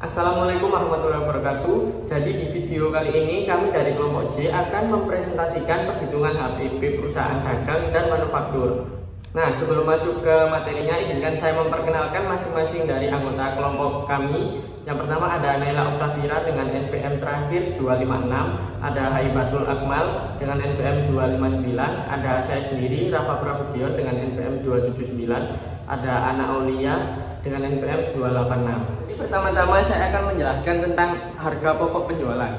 Assalamualaikum warahmatullahi wabarakatuh. Jadi di video kali ini kami dari kelompok J akan mempresentasikan perhitungan HPP perusahaan dagang dan manufaktur. Nah, sebelum masuk ke materinya, izinkan saya memperkenalkan masing-masing dari anggota kelompok kami. Yang pertama ada Naila Oktavira dengan NPM terakhir 256, ada Haibatul Akmal dengan NPM 259, ada saya sendiri Rafa Prabudion dengan NPM 279, ada Ana Aulia dengan NPM 286. Jadi pertama-tama saya akan menjelaskan tentang harga pokok penjualan.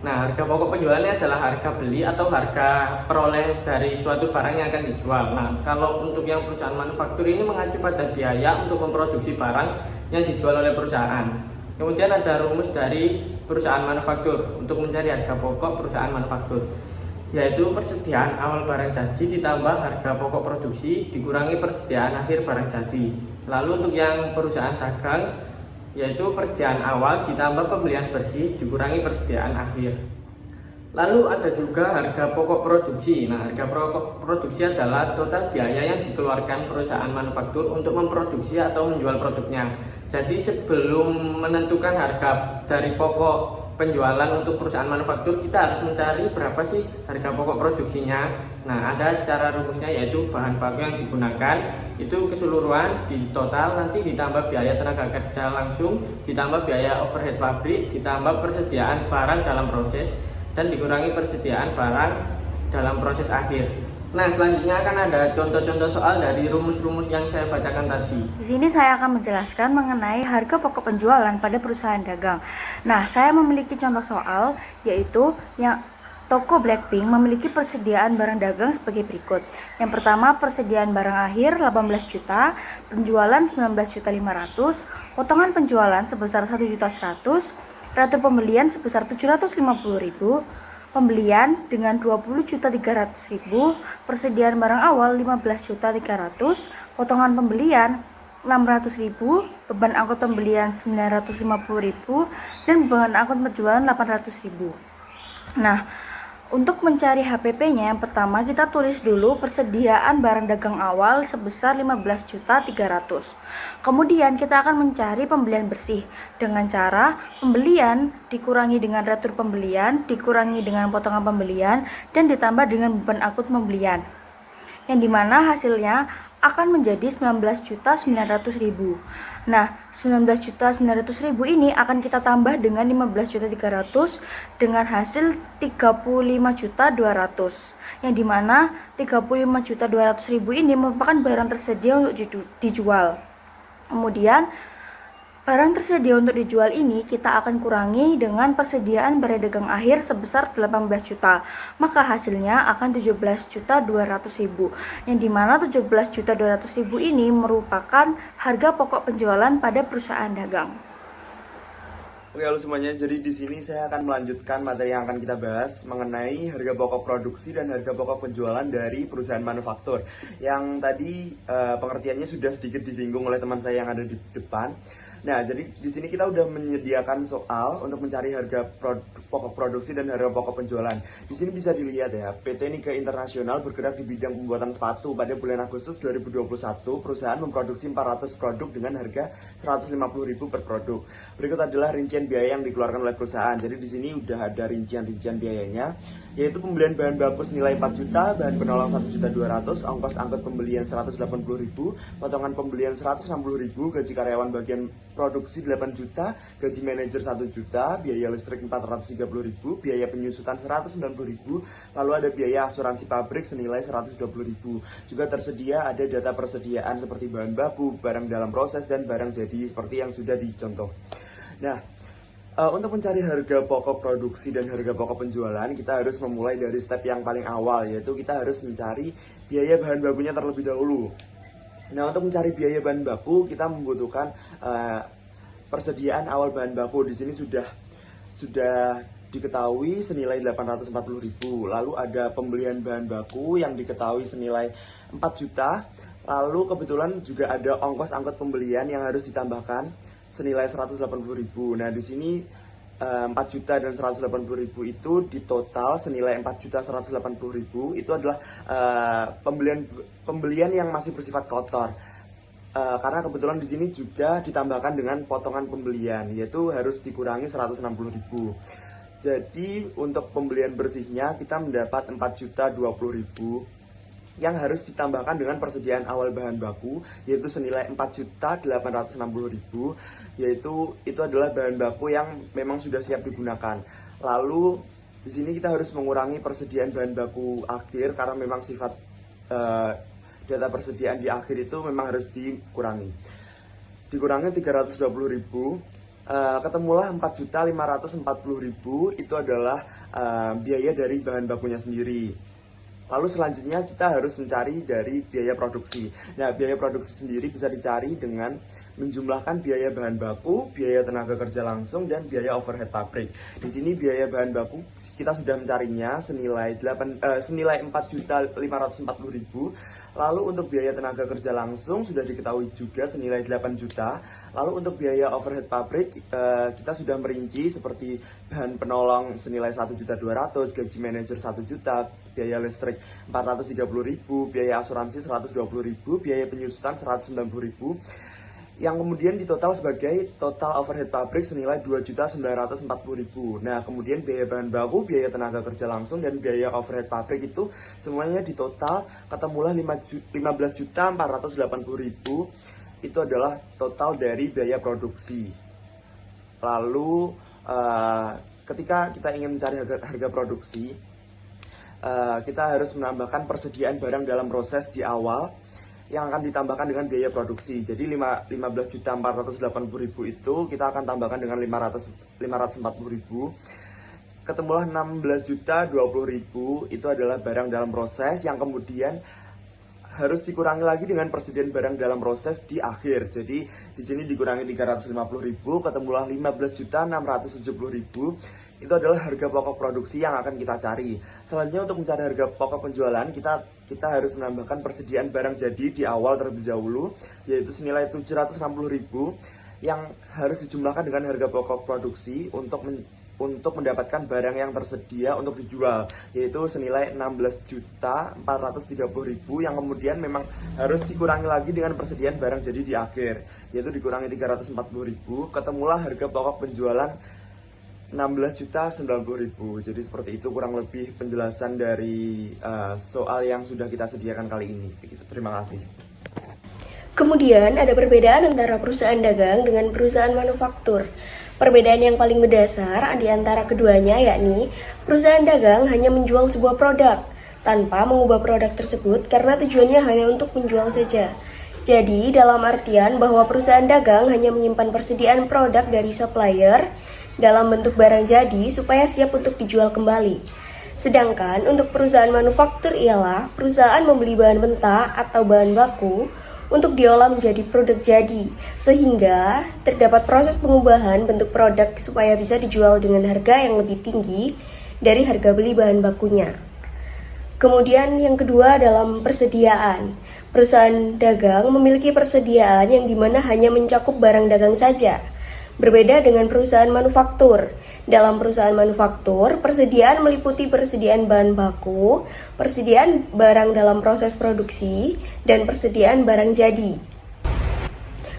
Nah, harga pokok penjualannya adalah harga beli atau harga peroleh dari suatu barang yang akan dijual. Nah, kalau untuk yang perusahaan manufaktur ini mengacu pada biaya untuk memproduksi barang yang dijual oleh perusahaan. Kemudian ada rumus dari perusahaan manufaktur untuk mencari harga pokok perusahaan manufaktur, yaitu persediaan awal barang jadi ditambah harga pokok produksi dikurangi persediaan akhir barang jadi. Lalu untuk yang perusahaan dagang, yaitu persediaan awal ditambah pembelian bersih dikurangi persediaan akhir. Lalu ada juga harga pokok produksi. Nah, harga pokok produksi adalah total biaya yang dikeluarkan perusahaan manufaktur untuk memproduksi atau menjual produknya. Jadi sebelum menentukan harga dari pokok penjualan untuk perusahaan manufaktur, kita harus mencari berapa sih harga pokok produksinya. Nah, ada cara rumusnya, yaitu bahan baku yang digunakan itu keseluruhan di total, nanti ditambah biaya tenaga kerja langsung, ditambah biaya overhead pabrik, ditambah persediaan barang dalam proses, dan dikurangi persediaan barang dalam proses akhir. Nah, selanjutnya akan ada contoh-contoh soal dari rumus-rumus yang saya bacakan tadi. Di sini saya akan menjelaskan mengenai harga pokok penjualan pada perusahaan dagang. Nah, saya memiliki contoh soal, yaitu yang toko Blackpink memiliki persediaan barang dagang sebagai berikut. Yang pertama, persediaan barang akhir 18 juta, penjualan 19.500.000, potongan penjualan sebesar 1.100.000, rata pembelian sebesar 750.000, pembelian dengan 20.300.000, persediaan barang awal 15.300.000, potongan pembelian 600.000, beban angkut pembelian 950.000, dan beban angkut penjualan 800.000. Nah, untuk mencari HPP-nya, yang pertama kita tulis dulu persediaan barang dagang awal sebesar 15.300.000. Kemudian kita akan mencari pembelian bersih dengan cara pembelian dikurangi dengan retur pembelian, dikurangi dengan potongan pembelian, dan ditambah dengan beban angkut pembelian, yang dimana hasilnya akan menjadi 19.900.000. Nah, 19.900.000 ini akan kita tambah dengan 15.300 dengan hasil 35.200, yang dimana 35.200.000 ini merupakan barang tersedia untuk dijual. Kemudian barang tersedia untuk dijual ini kita akan kurangi dengan persediaan barang dagang akhir sebesar 18 juta. Maka hasilnya akan 17.200.000, yang dimana 17.200.000 ini merupakan harga pokok penjualan pada perusahaan dagang. Oke, halo semuanya. Jadi di sini saya akan melanjutkan materi yang akan kita bahas mengenai harga pokok produksi dan harga pokok penjualan dari perusahaan manufaktur. Yang tadi pengertiannya sudah sedikit disinggung oleh teman saya yang ada di depan. Nah, jadi di sini kita udah menyediakan soal untuk mencari harga pokok produksi dan harga pokok penjualan. Di sini bisa dilihat ya, PT Niga Internasional bergerak di bidang pembuatan sepatu. Pada bulan Agustus 2021, perusahaan memproduksi 400 produk dengan harga 150.000 per produk. Berikut adalah rincian biaya yang dikeluarkan oleh perusahaan. Jadi di sini udah ada rincian biayanya, yaitu pembelian bahan baku senilai 4 juta, bahan penolong 1.200.000, ongkos angkut pembelian 180.000, potongan pembelian 160.000, gaji karyawan bagian produksi 8 juta, gaji manajer 1 juta, biaya listrik 430.000, biaya penyusutan 190.000, lalu ada biaya asuransi pabrik senilai 120.000. Juga tersedia ada data persediaan seperti bahan baku, barang dalam proses, dan barang jadi seperti yang sudah dicontoh. Nah, untuk mencari harga pokok produksi dan harga pokok penjualan, kita harus memulai dari step yang paling awal, yaitu kita harus mencari biaya bahan bakunya terlebih dahulu. Nah, untuk mencari biaya bahan baku, kita membutuhkan persediaan awal bahan baku. Di sini sudah diketahui senilai 840.000. Lalu ada pembelian bahan baku yang diketahui senilai 4 juta. Lalu kebetulan juga ada ongkos angkut pembelian yang harus ditambahkan senilai 180.000. Nah, di sini 4 juta dan 180.000 itu di total senilai 4.180.000 itu adalah pembelian yang masih bersifat kotor. karena kebetulan di sini juga ditambahkan dengan potongan pembelian, yaitu harus dikurangi 160.000. Jadi untuk pembelian bersihnya kita mendapat 4.020.000 yang harus ditambahkan dengan persediaan awal bahan baku, yaitu senilai 4.860.000, yaitu itu adalah bahan baku yang memang sudah siap digunakan. Lalu di sini kita harus mengurangi persediaan bahan baku akhir karena memang sifat data persediaan di akhir itu memang harus dikurangi. Dikurangi 320.000, ketemulah 4.540.000, itu adalah biaya dari bahan bakunya sendiri. Lalu selanjutnya kita harus mencari dari biaya produksi. Nah, biaya produksi sendiri bisa dicari dengan menjumlahkan biaya bahan baku, biaya tenaga kerja langsung, dan biaya overhead pabrik. Di sini biaya bahan baku kita sudah mencarinya senilai 4.540.000. Lalu untuk biaya tenaga kerja langsung sudah diketahui juga senilai 8 juta. Lalu untuk biaya overhead pabrik kita sudah merinci seperti bahan penolong senilai 1.200.000, gaji manajer 1 juta, biaya listrik 430.000, biaya asuransi 120.000, biaya penyusutan 190.000. Yang kemudian ditotal sebagai total overhead pabrik senilai 2.940.000. Nah, kemudian biaya bahan baku, biaya tenaga kerja langsung, dan biaya overhead pabrik itu semuanya ditotal ketemulah 15.480.000. Itu adalah total dari biaya produksi. Lalu ketika kita ingin mencari harga produksi, kita harus menambahkan persediaan barang dalam proses di awal yang akan ditambahkan dengan biaya produksi. Jadi 15.480.000 itu kita akan tambahkan dengan 540.000. Ketemulah 16.020.000, itu adalah barang dalam proses yang kemudian harus dikurangi lagi dengan persediaan barang dalam proses di akhir. Jadi di sini dikurangi 350.000, ketemulah 15.670.000. Itu adalah harga pokok produksi yang akan kita cari. Selanjutnya untuk mencari harga pokok penjualan, kita harus menambahkan persediaan barang jadi di awal terlebih dahulu, yaitu senilai 760.000 yang harus dijumlahkan dengan harga pokok produksi untuk mendapatkan barang yang tersedia untuk dijual, yaitu senilai 16.430.000 yang kemudian memang harus dikurangi lagi dengan persediaan barang jadi di akhir, yaitu dikurangi 340.000, ketemulah harga pokok penjualan 16.090.000. Jadi seperti itu kurang lebih penjelasan dari soal yang sudah kita sediakan kali ini. Begitu. Terima kasih. Kemudian ada perbedaan antara perusahaan dagang dengan perusahaan manufaktur. Perbedaan yang paling mendasar di antara keduanya yakni perusahaan dagang hanya menjual sebuah produk tanpa mengubah produk tersebut karena tujuannya hanya untuk menjual saja. Jadi dalam artian bahwa perusahaan dagang hanya menyimpan persediaan produk dari supplier dalam bentuk barang jadi supaya siap untuk dijual kembali. Sedangkan untuk perusahaan manufaktur ialah perusahaan membeli bahan mentah atau bahan baku untuk diolah menjadi produk jadi, sehingga terdapat proses pengubahan bentuk produk supaya bisa dijual dengan harga yang lebih tinggi dari harga beli bahan bakunya. Kemudian yang kedua dalam persediaan. Perusahaan dagang memiliki persediaan yang dimana hanya mencakup barang dagang saja. Berbeda dengan perusahaan manufaktur. Dalam perusahaan manufaktur, persediaan meliputi persediaan bahan baku, persediaan barang dalam proses produksi, dan persediaan barang jadi.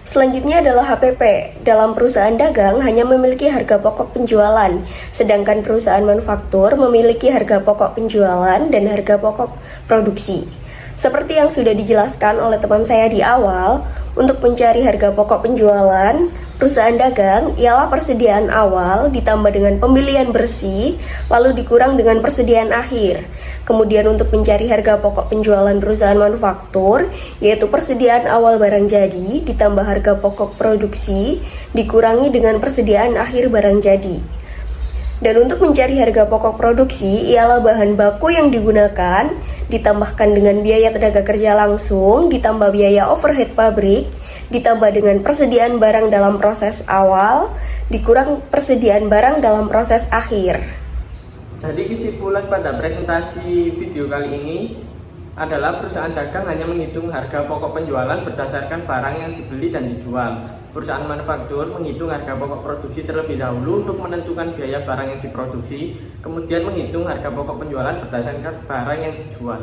Selanjutnya adalah HPP. Dalam perusahaan dagang hanya memiliki harga pokok penjualan, sedangkan perusahaan manufaktur memiliki harga pokok penjualan dan harga pokok produksi. Seperti yang sudah dijelaskan oleh teman saya di awal, untuk mencari harga pokok penjualan, perusahaan dagang ialah persediaan awal ditambah dengan pembelian bersih, lalu dikurang dengan persediaan akhir. Kemudian untuk mencari harga pokok penjualan perusahaan manufaktur, yaitu persediaan awal barang jadi ditambah harga pokok produksi, dikurangi dengan persediaan akhir barang jadi. Dan untuk mencari harga pokok produksi ialah bahan baku yang digunakan, ditambahkan dengan biaya tenaga kerja langsung, ditambah biaya overhead pabrik, ditambah dengan persediaan barang dalam proses awal, dikurang persediaan barang dalam proses akhir. Jadi kesimpulan pada presentasi video kali ini adalah perusahaan dagang hanya menghitung harga pokok penjualan berdasarkan barang yang dibeli dan dijual. Perusahaan manufaktur menghitung harga pokok produksi terlebih dahulu untuk menentukan biaya barang yang diproduksi, kemudian menghitung harga pokok penjualan berdasarkan barang yang dijual.